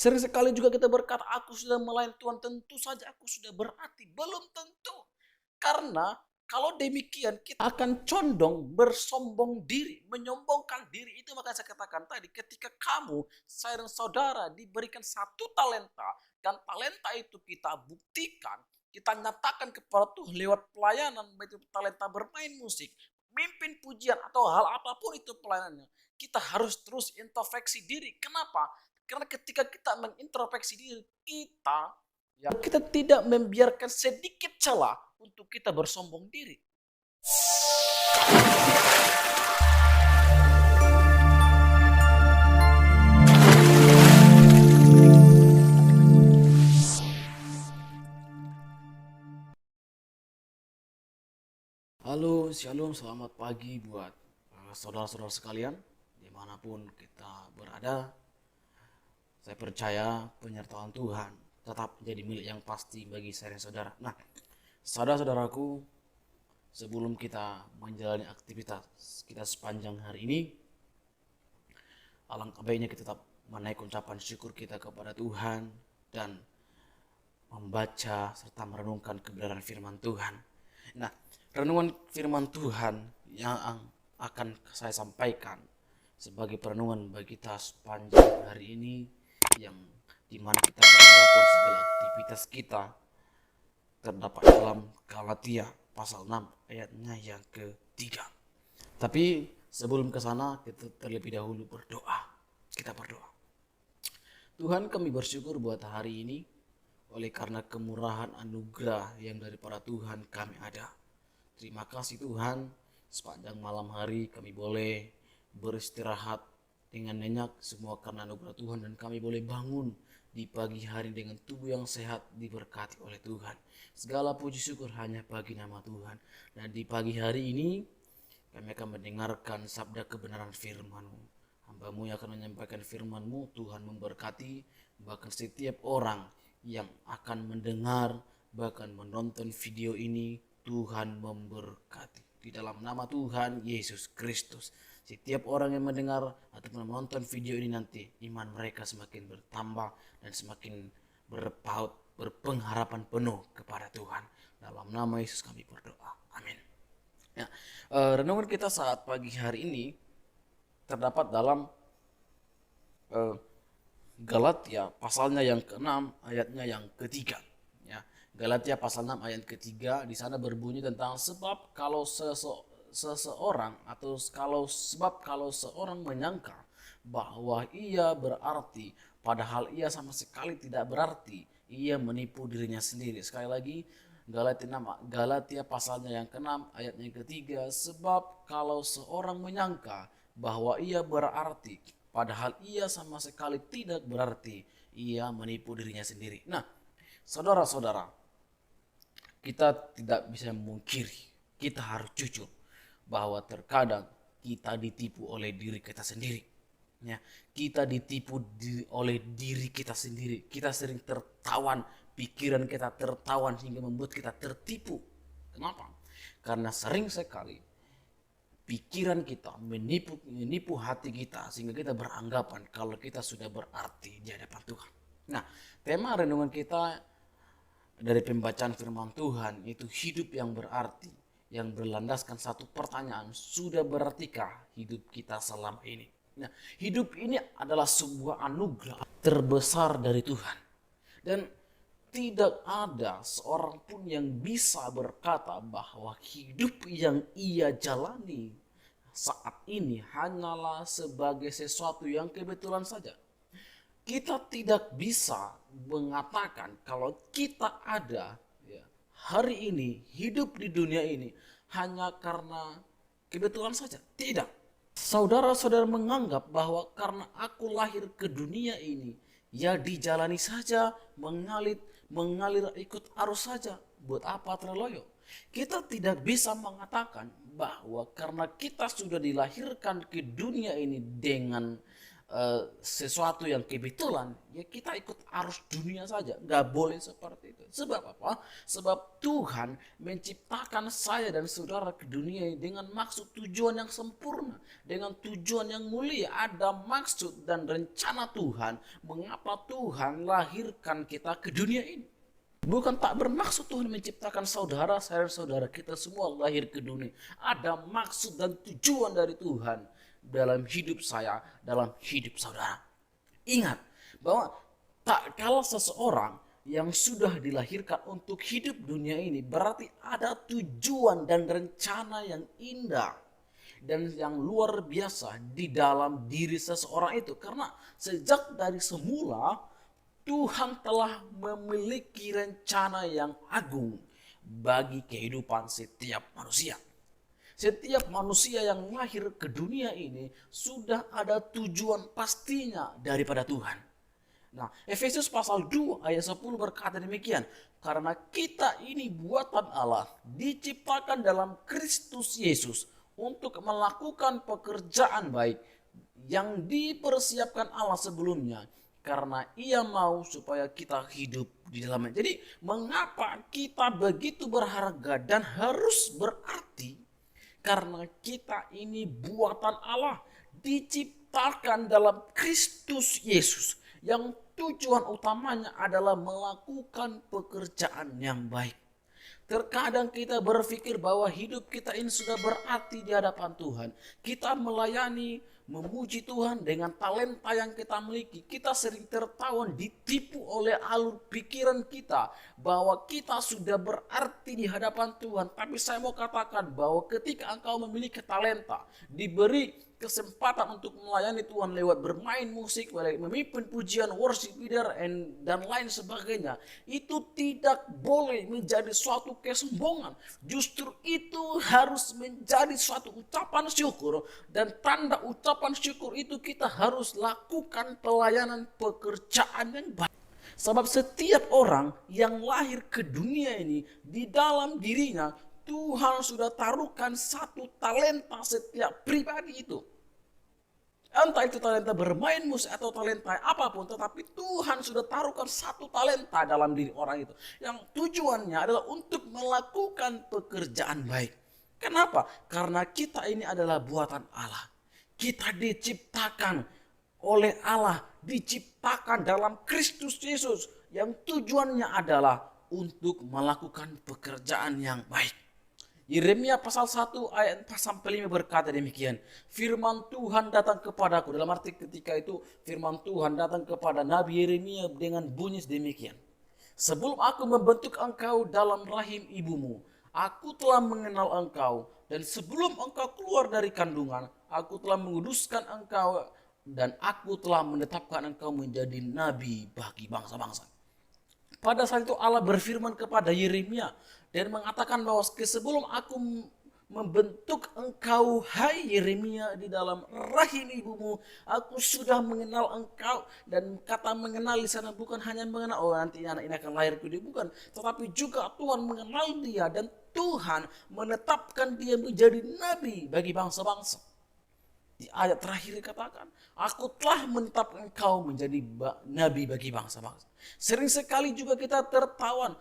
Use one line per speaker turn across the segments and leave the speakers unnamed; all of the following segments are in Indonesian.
Sering sekali juga kita berkata, aku sudah melayani Tuhan, tentu saja aku sudah berarti. Belum tentu. Karena kalau demikian kita akan condong bersombong diri, menyombongkan diri. Itu makanya saya katakan tadi, ketika kamu, saya dan saudara diberikan satu talenta, dan talenta itu kita buktikan, kita nyatakan kepada Tuhan lewat pelayanan, baik itu talenta bermain musik, mimpin pujian, atau hal apapun itu pelayanannya. Kita harus terus introspeksi diri. Kenapa? Karena ketika kita mengintrospeksi diri kita, ya, kita tidak membiarkan sedikit celah untuk kita bersombong diri. Halo, shalom, selamat pagi buat saudara-saudara sekalian, dimanapun kita berada. Saya percaya penyertaan Tuhan tetap menjadi milik yang pasti bagi saya dan saudara. Nah, saudara-saudaraku, sebelum kita menjalani aktivitas kita sepanjang hari ini, alangkah baiknya kita tetap menaik ucapan syukur kita kepada Tuhan dan membaca serta merenungkan kebenaran firman Tuhan. Nah, renungan firman Tuhan yang akan saya sampaikan sebagai perenungan bagi kita sepanjang hari ini, yang dimana kita akan melakukan segala aktivitas kita, terdapat dalam Galatia pasal 6 ayatnya yang ketiga. Tapi sebelum ke sana, kita terlebih dahulu berdoa. Kita berdoa. Tuhan, kami bersyukur buat hari ini, oleh karena kemurahan anugerah yang daripada Tuhan kami ada. Terima kasih Tuhan, sepanjang malam hari kami boleh beristirahat dengan nyenyak, semua karena anugerah Tuhan, dan kami boleh bangun di pagi hari dengan tubuh yang sehat, diberkati oleh Tuhan. Segala puji syukur hanya bagi nama Tuhan. Dan di pagi hari ini kami akan mendengarkan sabda kebenaran firman-Mu. Hamba-Mu yang akan menyampaikan firman-Mu, Tuhan memberkati bahkan setiap orang yang akan mendengar, bahkan menonton video ini. Tuhan memberkati. Di dalam nama Tuhan Yesus Kristus, setiap orang yang mendengar ataupun menonton video ini nanti, iman mereka semakin bertambah dan semakin berpaut, berpengharapan penuh kepada Tuhan. Dalam nama Yesus kami berdoa. Amin. Ya, renungan kita saat pagi hari ini terdapat dalam Galatia pasalnya yang ke-6 ayatnya yang ketiga. Ya, Galatia pasal 6 ayat ketiga, di sana berbunyi tentang sebab kalau seseorang menyangka bahwa ia berarti padahal ia sama sekali tidak berarti, ia menipu dirinya sendiri. Sekali lagi, Galatia pasalnya yang ke-6 ayat yang ketiga, sebab kalau seorang menyangka bahwa ia berarti padahal ia sama sekali tidak berarti, ia menipu dirinya sendiri. Nah, saudara-saudara, kita tidak bisa memungkiri, kita harus jujur bahwa terkadang kita ditipu oleh diri kita sendiri. Ya, kita ditipu oleh diri kita sendiri. Kita sering tertawan, pikiran kita tertawan hingga membuat kita tertipu. Kenapa? Karena sering sekali pikiran kita menipu hati kita sehingga kita beranggapan kalau kita sudah berarti di hadapan Tuhan. Nah, tema renungan kita dari pembacaan firman Tuhan itu hidup yang berarti, yang berlandaskan satu pertanyaan, sudah berartikah hidup kita selama ini? Nah, hidup ini adalah sebuah anugerah terbesar dari Tuhan, dan tidak ada seorang pun yang bisa berkata bahwa hidup yang ia jalani saat ini hanyalah sebagai sesuatu yang kebetulan saja. Kita tidak bisa mengatakan kalau kita ada hari ini, hidup di dunia ini hanya karena kebetulan saja. Tidak. Saudara-saudara menganggap bahwa karena aku lahir ke dunia ini, ya dijalani saja, mengalir ikut arus saja. Buat apa terloyo? Kita tidak bisa mengatakan bahwa karena kita sudah dilahirkan ke dunia ini dengan sesuatu yang kebetulan, ya kita ikut arus dunia saja. Nggak boleh seperti itu. Sebab apa? Sebab Tuhan menciptakan saya dan saudara ke dunia ini dengan maksud tujuan yang sempurna, dengan tujuan yang mulia. Ada maksud dan rencana Tuhan mengapa Tuhan lahirkan kita ke dunia ini. Bukan tak bermaksud Tuhan menciptakan saudara saya dan saudara kita semua lahir ke dunia. Ada maksud dan tujuan dari Tuhan dalam hidup saya, dalam hidup saudara. Ingat bahwa tak kalah seseorang yang sudah dilahirkan untuk hidup dunia ini, berarti ada tujuan dan rencana yang indah dan yang luar biasa di dalam diri seseorang itu. Karena sejak dari semula Tuhan telah memiliki rencana yang agung bagi kehidupan setiap manusia. Setiap manusia yang lahir ke dunia ini sudah ada tujuan pastinya daripada Tuhan. Nah, Efesus pasal 2 ayat 10 berkata demikian. Karena kita ini buatan Allah, diciptakan dalam Kristus Yesus untuk melakukan pekerjaan baik yang dipersiapkan Allah sebelumnya. Karena ia mau supaya kita hidup di dalamnya. Jadi mengapa kita begitu berharga dan harus berarti? Karena kita ini buatan Allah, diciptakan dalam Kristus Yesus, yang tujuan utamanya adalah melakukan pekerjaan yang baik. Terkadang kita berpikir bahwa hidup kita ini sudah berarti di hadapan Tuhan. Kita melayani, memuji Tuhan dengan talenta yang kita miliki. Kita sering tertawan, ditipu oleh alur pikiran kita bahwa kita sudah berarti di hadapan Tuhan. Tapi saya mau katakan bahwa ketika engkau memiliki talenta, diberi kesempatan untuk melayani Tuhan lewat bermain musik, memimpin pujian, worship leader, dan lain sebagainya, itu tidak boleh menjadi suatu kesombongan. Justru itu harus menjadi suatu ucapan syukur, dan tanda ucapan syukur itu kita harus lakukan pelayanan pekerjaan yang baik. Sebab setiap orang yang lahir ke dunia ini, di dalam dirinya Tuhan sudah taruhkan satu talenta setiap pribadi itu. Entah itu talenta bermain musik atau talenta apapun, tetapi Tuhan sudah taruhkan satu talenta dalam diri orang itu, yang tujuannya adalah untuk melakukan pekerjaan baik. Kenapa? Karena kita ini adalah buatan Allah. Kita diciptakan oleh Allah, diciptakan dalam Kristus Yesus, yang tujuannya adalah untuk melakukan pekerjaan yang baik. Yeremia pasal 1 ayat 4 sampai 5 berkata demikian. Firman Tuhan datang kepadaku. Dalam arti ketika itu firman Tuhan datang kepada Nabi Yeremia dengan bunyi demikian. Sebelum aku membentuk engkau dalam rahim ibumu, aku telah mengenal engkau. Dan sebelum engkau keluar dari kandungan, aku telah menguduskan engkau. Dan aku telah menetapkan engkau menjadi nabi bagi bangsa-bangsa. Pada saat itu Allah berfirman kepada Yeremia dan mengatakan bahwa sebelum aku membentuk engkau, hai Yeremia, di dalam rahim ibumu, aku sudah mengenal engkau. Dan kata mengenal di sana bukan hanya mengenal, oh nanti anak ini akan lahir ke dia, bukan, tetapi juga Tuhan mengenal dia dan Tuhan menetapkan dia menjadi nabi bagi bangsa-bangsa. Di ayat terakhir dikatakan, aku telah menetapkan engkau menjadi nabi bagi bangsa-bangsa. Sering sekali juga kita tertawan,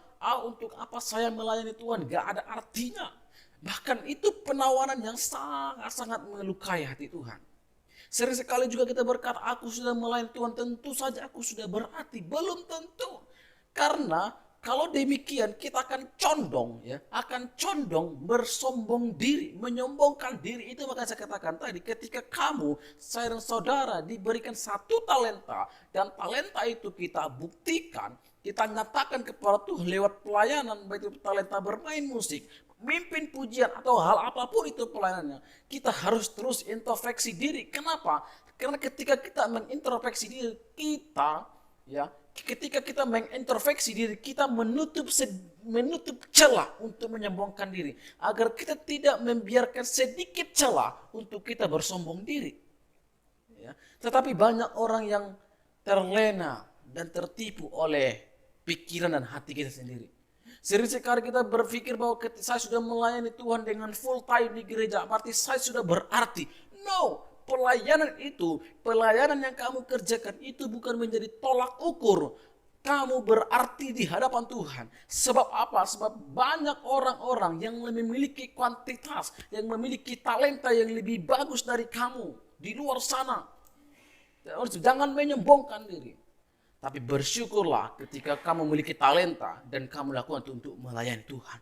untuk apa saya melayani Tuhan, gak ada artinya. Bahkan itu penawaran yang sangat-sangat melukai hati Tuhan. Sering sekali juga kita berkata, aku sudah melayani Tuhan, tentu saja aku sudah berarti. Belum tentu. Karena kalau demikian kita akan condong bersombong diri, menyombongkan diri. Itu maka saya katakan tadi, ketika kamu, saya dan saudara diberikan satu talenta, dan talenta itu kita buktikan, kita nyatakan kepada Tuhan lewat pelayanan, baik itu talenta bermain musik, mimpin pujian, atau hal apapun itu pelayanannya, kita harus terus introspeksi diri. Kenapa? Karena ketika kita mengintrospeksi diri kita, ketika kita mengintrospeksi diri, kita menutup celah untuk menyombongkan diri, agar kita tidak membiarkan sedikit celah untuk kita bersombong diri. Tetapi banyak orang yang terlena dan tertipu oleh pikiran dan hati kita sendiri. Sering sekali kita berpikir bahwa saya sudah melayani Tuhan dengan full time di gereja, berarti saya sudah berarti. No, pelayanan yang kamu kerjakan itu bukan menjadi tolak ukur kamu berarti di hadapan Tuhan. Sebab apa? Sebab banyak orang-orang yang memiliki kuantitas, yang memiliki talenta yang lebih bagus dari kamu di luar sana. Jangan menyombongkan diri. Tapi bersyukurlah ketika kamu memiliki talenta dan kamu lakukan untuk melayani Tuhan.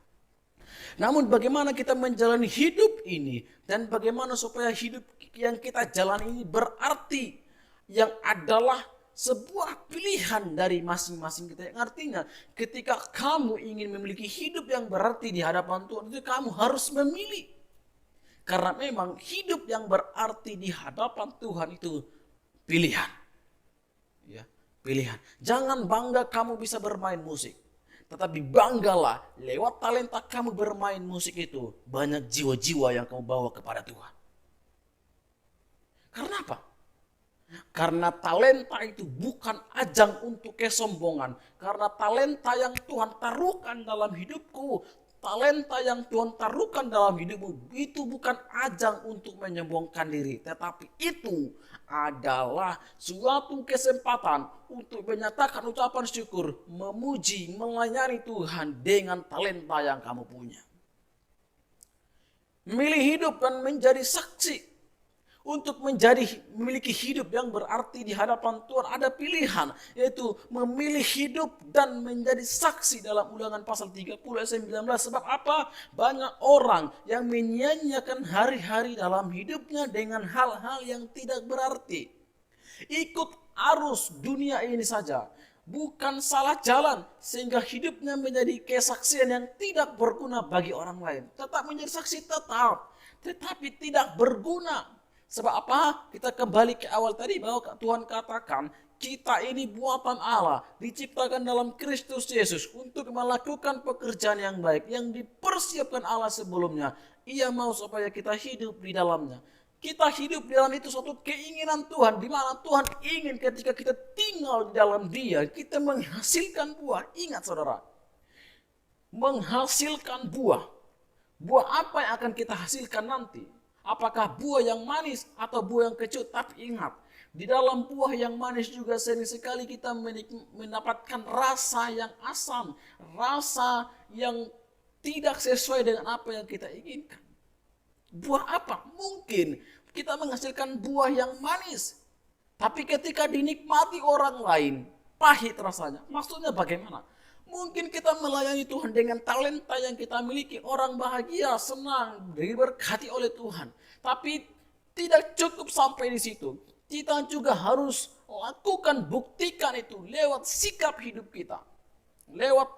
Namun bagaimana kita menjalani hidup ini dan bagaimana supaya hidup yang kita jalani ini berarti, yang adalah sebuah pilihan dari masing-masing kita. Yang artinya ketika kamu ingin memiliki hidup yang berarti di hadapan Tuhan, itu kamu harus memilih. Karena memang hidup yang berarti di hadapan Tuhan itu pilihan. Ya, pilihan. Jangan bangga kamu bisa bermain musik. Tetapi banggalah lewat talenta kamu bermain musik itu banyak jiwa-jiwa yang kamu bawa kepada Tuhan. Karena apa? Karena talenta itu bukan ajang untuk kesombongan. Karena talenta yang Tuhan taruhkan dalam hidupku, talenta yang Tuhan taruhkan dalam hidupmu itu bukan ajang untuk menyombongkan diri. Tetapi itu adalah suatu kesempatan untuk menyatakan ucapan syukur, memuji, melayani Tuhan dengan talenta yang kamu punya. Memilih hidup dan menjadi saksi. Untuk memiliki hidup yang berarti di hadapan Tuhan ada pilihan, yaitu memilih hidup dan menjadi saksi dalam Ulangan pasal 30 ayat 19. Sebab apa? Banyak orang yang menyia-nyiakan hari-hari dalam hidupnya dengan hal-hal yang tidak berarti. Ikut arus dunia ini saja, bukan salah jalan sehingga hidupnya menjadi kesaksian yang tidak berguna bagi orang lain. Tetap menjadi saksi tetapi tidak berguna. Sebab apa? Kita kembali ke awal tadi bahwa Tuhan katakan kita ini buatan Allah, diciptakan dalam Kristus Yesus untuk melakukan pekerjaan yang baik yang dipersiapkan Allah sebelumnya. Ia mau supaya kita hidup di dalamnya. Kita hidup di dalam itu suatu keinginan Tuhan, di mana Tuhan ingin ketika kita tinggal di dalam Dia, kita menghasilkan buah. Ingat saudara, menghasilkan buah. Buah apa yang akan kita hasilkan nanti? Apakah buah yang manis atau buah yang kecut? Tapi ingat, di dalam buah yang manis juga sering sekali kita mendapatkan rasa yang asam, rasa yang tidak sesuai dengan apa yang kita inginkan. Buah apa? Mungkin kita menghasilkan buah yang manis, tapi ketika dinikmati orang lain, pahit rasanya. Maksudnya bagaimana? Mungkin kita melayani Tuhan dengan talenta yang kita miliki. Orang bahagia, senang, diberkati oleh Tuhan. Tapi tidak cukup sampai di situ. Kita juga harus lakukan, buktikan itu lewat sikap hidup kita. Lewat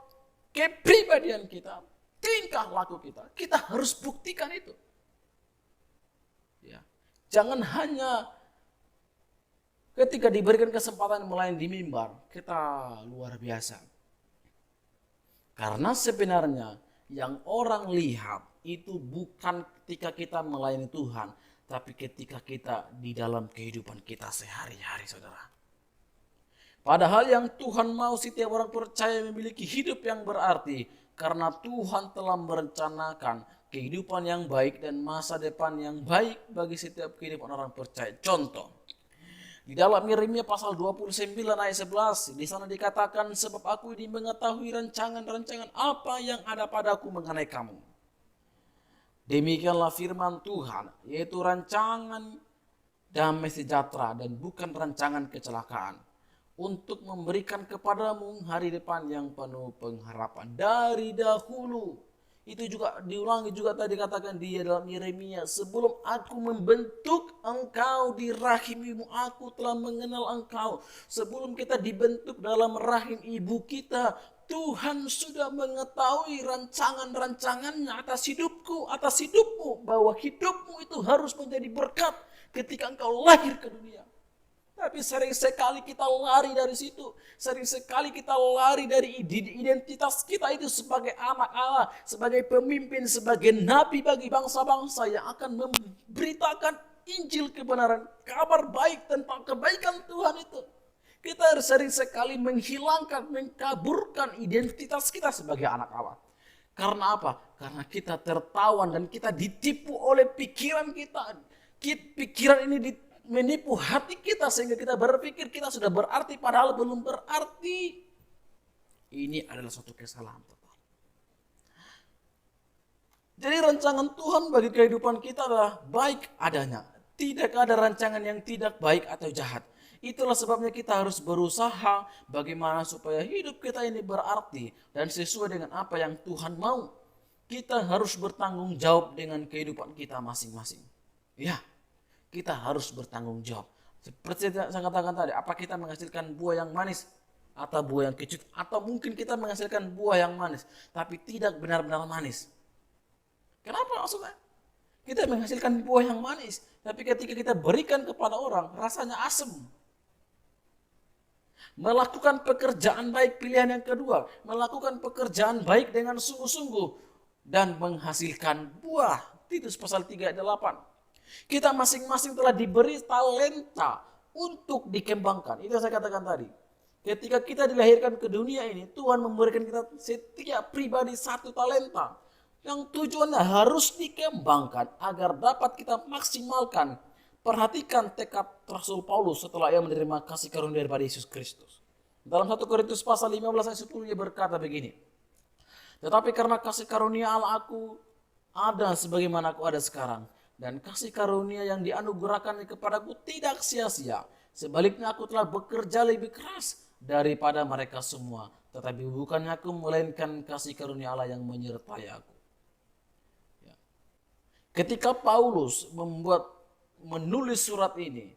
kepribadian kita, tingkah laku kita. Kita harus buktikan itu. Ya. Jangan hanya ketika diberikan kesempatan melayani di mimbar, kita luar biasa. Karena sebenarnya yang orang lihat itu bukan ketika kita melayani Tuhan, tapi ketika kita di dalam kehidupan kita sehari-hari, saudara. Padahal yang Tuhan mau setiap orang percaya memiliki hidup yang berarti, karena Tuhan telah merencanakan kehidupan yang baik dan masa depan yang baik bagi setiap kehidupan orang percaya. Contoh, di dalam Yeremia pasal 29 ayat 11, di sana dikatakan, sebab aku ini mengetahui rancangan-rancangan apa yang ada padaku mengenai kamu. Demikianlah firman Tuhan, yaitu rancangan damai sejahtera dan bukan rancangan kecelakaan, untuk memberikan kepadamu hari depan yang penuh pengharapan. Dari dahulu, itu juga diulangi juga tadi katakan dia dalam Yeremia, sebelum aku membentuk engkau di rahim ibu, aku telah mengenal engkau. Sebelum kita dibentuk dalam rahim ibu kita, Tuhan sudah mengetahui rancangan-rancangannya atas hidupku, atas hidupmu, bahwa hidupmu itu harus menjadi berkat ketika engkau lahir ke dunia. Tapi sering sekali kita lari dari situ. Sering sekali kita lari dari identitas kita itu sebagai anak Allah, sebagai pemimpin, sebagai nabi bagi bangsa-bangsa yang akan memberitakan Injil kebenaran, kabar baik tentang kebaikan Tuhan itu. Kita sering sekali menghilangkan, mengkaburkan identitas kita sebagai anak Allah. Karena apa? Karena kita tertawan dan kita ditipu oleh pikiran kita. pikiran ini menipu hati kita sehingga kita berpikir kita sudah berarti padahal belum berarti. Ini adalah suatu kesalahan total. Jadi rancangan Tuhan bagi kehidupan kita adalah baik adanya. Tidak ada rancangan yang tidak baik atau jahat. Itulah sebabnya kita harus berusaha bagaimana supaya hidup kita ini berarti dan sesuai dengan apa yang Tuhan mau. Kita harus bertanggung jawab dengan kehidupan kita masing-masing. Ya, kita harus bertanggung jawab. Seperti yang saya katakan tadi, apa kita menghasilkan buah yang manis atau buah yang kecut, atau mungkin kita menghasilkan buah yang manis tapi tidak benar-benar manis. Kenapa maksudnya? Kita menghasilkan buah yang manis, tapi ketika kita berikan kepada orang, rasanya asam. Melakukan pekerjaan baik, pilihan yang kedua, melakukan pekerjaan baik dengan sungguh-sungguh dan menghasilkan buah. Titus pasal 3 ayat 8. Kita masing-masing telah diberi talenta untuk dikembangkan. Itu yang saya katakan tadi. Ketika kita dilahirkan ke dunia ini, Tuhan memberikan kita setiap pribadi satu talenta yang tujuannya harus dikembangkan agar dapat kita maksimalkan. Perhatikan tekad Rasul Paulus setelah ia menerima kasih karunia daripada Yesus Kristus. Dalam 1 Korintus pasal 15 ayat 10 ia berkata begini. Tetapi karena kasih karunia Allah aku ada sebagaimana aku ada sekarang. Dan kasih karunia yang dianugerahkan kepadaku tidak sia-sia. Sebaliknya aku telah bekerja lebih keras daripada mereka semua. Tetapi bukannya aku melainkan kasih karunia Allah yang menyertai aku. Ya. Ketika Paulus menulis surat ini,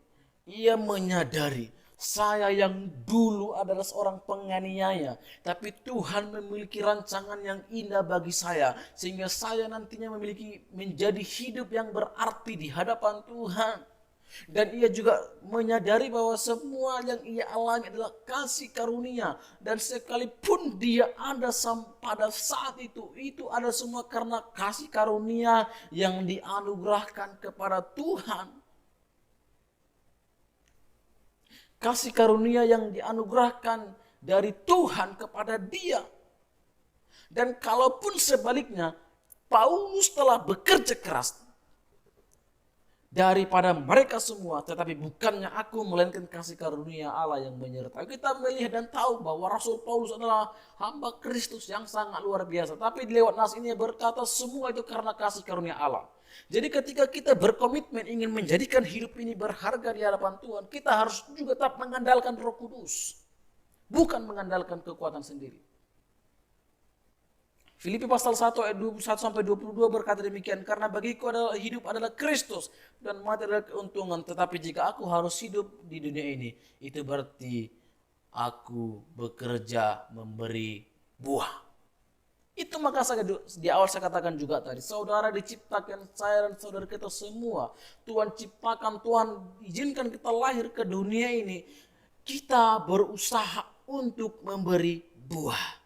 ia menyadari saya yang dulu adalah seorang penganiaya, tapi Tuhan memiliki rancangan yang indah bagi saya, sehingga saya nantinya menjadi hidup yang berarti di hadapan Tuhan. Dan ia juga menyadari bahwa semua yang ia alami adalah kasih karunia, dan sekalipun dia ada pada saat itu ada semua karena kasih karunia yang dianugerahkan kepada Tuhan. Kasih karunia yang dianugerahkan dari Tuhan kepada dia. Dan kalaupun sebaliknya, Paulus telah bekerja keras daripada mereka semua, tetapi bukannya aku melainkan kasih karunia Allah yang menyertai. Kita melihat dan tahu bahwa Rasul Paulus adalah hamba Kristus yang sangat luar biasa. Tapi di lewat nas ini berkata semua itu karena kasih karunia Allah. Jadi ketika kita berkomitmen ingin menjadikan hidup ini berharga di hadapan Tuhan, kita harus juga tetap mengandalkan Roh Kudus, bukan mengandalkan kekuatan sendiri. Filipi pasal 1 ayat 21-22 berkata demikian, karena bagiku hidup adalah Kristus dan mati adalah keuntungan, tetapi jika aku harus hidup di dunia ini, itu berarti aku bekerja memberi buah. Itu maka di awal saya katakan juga tadi, saudara diciptakan, saya dan saudara kita semua, Tuhan ciptakan, Tuhan izinkan kita lahir ke dunia ini, kita berusaha untuk memberi buah.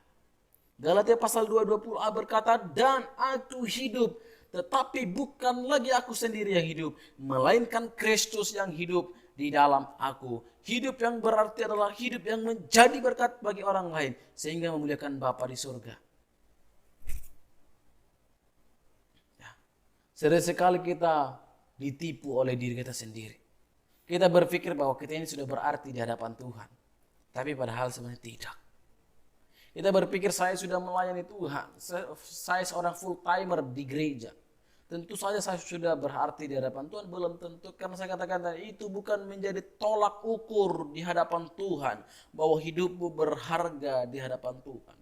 Galatia pasal 2:20a berkata, dan aku hidup, tetapi bukan lagi aku sendiri yang hidup, melainkan Kristus yang hidup di dalam aku. Hidup yang berarti adalah hidup yang menjadi berkat bagi orang lain, sehingga memuliakan Bapa di surga. Ya. Sering sekali kita ditipu oleh diri kita sendiri. Kita berpikir bahwa kita ini sudah berarti di hadapan Tuhan, tapi padahal sebenarnya tidak. Kita berpikir saya sudah melayani Tuhan, saya seorang full timer di gereja. Tentu saja saya sudah berarti di hadapan Tuhan, belum tentu. Karena saya katakan tadi, itu bukan menjadi tolak ukur di hadapan Tuhan, bahwa hidupmu berharga di hadapan Tuhan.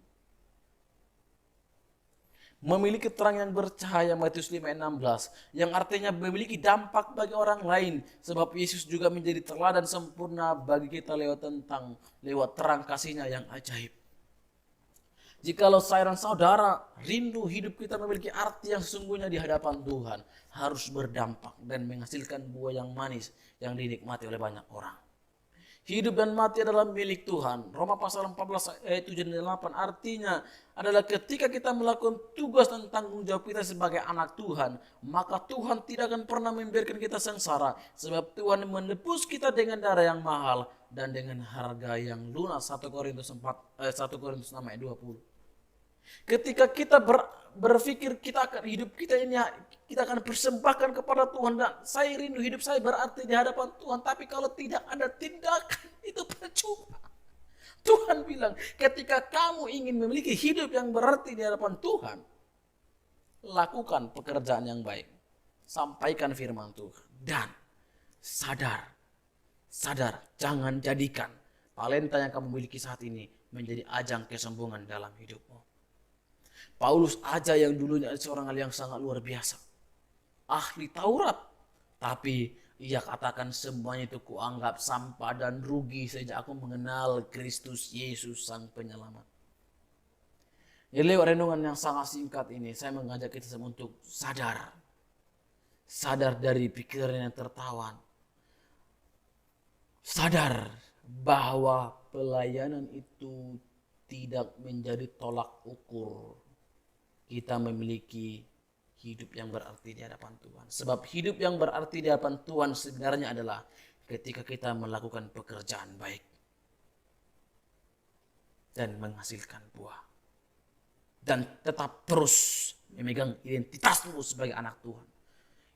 Memiliki terang yang bercahaya, Matius 5:16, yang artinya memiliki dampak bagi orang lain, sebab Yesus juga menjadi teladan sempurna bagi kita lewat terang kasih-Nya yang ajaib. Jikalau saya dan saudara rindu hidup kita memiliki arti yang sesungguhnya di hadapan Tuhan, harus berdampak dan menghasilkan buah yang manis yang dinikmati oleh banyak orang. Hidup dan mati adalah milik Tuhan. Roma pasal 14 ayat 7 dan 8 artinya adalah ketika kita melakukan tugas dan tanggung jawab kita sebagai anak Tuhan, maka Tuhan tidak akan pernah membiarkan kita sengsara, sebab Tuhan menebus kita dengan darah yang mahal dan dengan harga yang lunas. 1 Korintus 6 ayat 20. Ketika kita berpikir hidup kita ini kita akan persembahkan kepada Tuhan, dan saya rindu hidup saya berarti di hadapan Tuhan, tapi kalau tidak ada tindakan itu percuma. Tuhan bilang, ketika kamu ingin memiliki hidup yang berarti di hadapan Tuhan, lakukan pekerjaan yang baik, sampaikan firman Tuhan, dan sadar, jangan jadikan talenta yang kamu miliki saat ini menjadi ajang kesombongan dalam hidupmu. Paulus aja yang dulunya seorang yang sangat luar biasa, ahli Taurat, tapi ia katakan semuanya itu kuanggap sampah dan rugi sejak aku mengenal Kristus Yesus Sang Penyelamat. Jadi lewat renungan yang sangat singkat ini, saya mengajak kita semua untuk sadar dari pikiran yang tertawan, sadar bahwa pelayanan itu tidak menjadi tolak ukur kita memiliki hidup yang berarti di hadapan Tuhan. Sebab hidup yang berarti di hadapan Tuhan sebenarnya adalah ketika kita melakukan pekerjaan baik dan menghasilkan buah. Dan tetap terus memegang identitasmu sebagai anak Tuhan.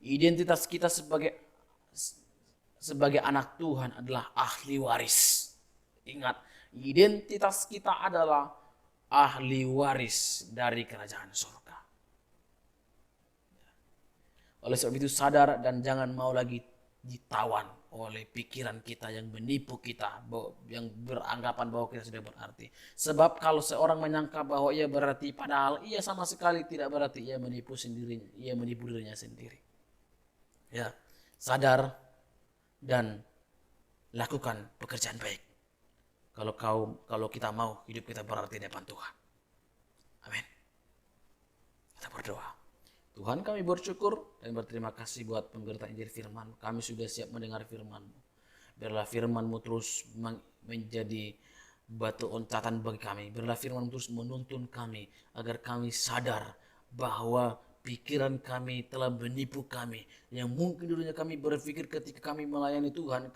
Identitas kita sebagai anak Tuhan adalah ahli waris. Ingat, identitas kita adalah ahli waris dari kerajaan surga. Oleh sebab itu sadar dan jangan mau lagi ditawan oleh pikiran kita yang menipu kita, yang beranggapan bahwa kita sudah berarti. Sebab kalau seorang menyangka bahwa ia berarti, padahal ia sama sekali tidak berarti, ia menipu dirinya sendiri. Ya, sadar dan lakukan pekerjaan baik. Kalau kita mau hidup kita berarti di depan Tuhan. Amin. Kita berdoa. Tuhan, kami bersyukur dan berterima kasih buat pemberitaan Injil firman. Kami sudah siap mendengar firman-Mu. Biarlah firman-Mu terus menjadi batu loncatan bagi kami. Biarlah firman-Mu terus menuntun kami agar kami sadar bahwa pikiran kami telah menipu kami. Yang mungkin dulunya kami berpikir ketika kami melayani Tuhan,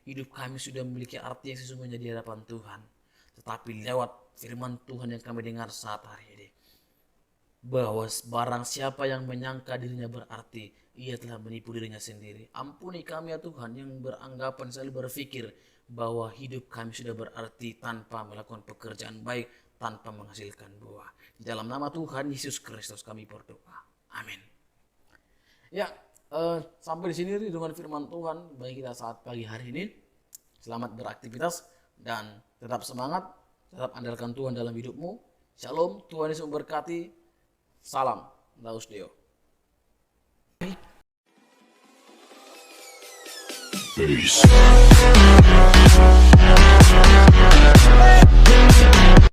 hidup kami sudah memiliki arti yang sesungguhnya di hadapan Tuhan. Tetapi lewat firman Tuhan yang kami dengar saat hari ini, bahwa barang siapa yang menyangka dirinya berarti, ia telah menipu dirinya sendiri. Ampuni kami ya Tuhan yang beranggapan selalu berpikir bahwa hidup kami sudah berarti tanpa melakukan pekerjaan baik, tanpa menghasilkan buah. Di dalam nama Tuhan Yesus Kristus kami berdoa. Amin. Ya, sampai di sini renungan firman Tuhan bagi kita saat pagi hari ini. Selamat beraktivitas dan tetap semangat, tetap andalkan Tuhan dalam hidupmu. Shalom, Tuhan Yesus memberkati. Salam, Laus Deo. Peace.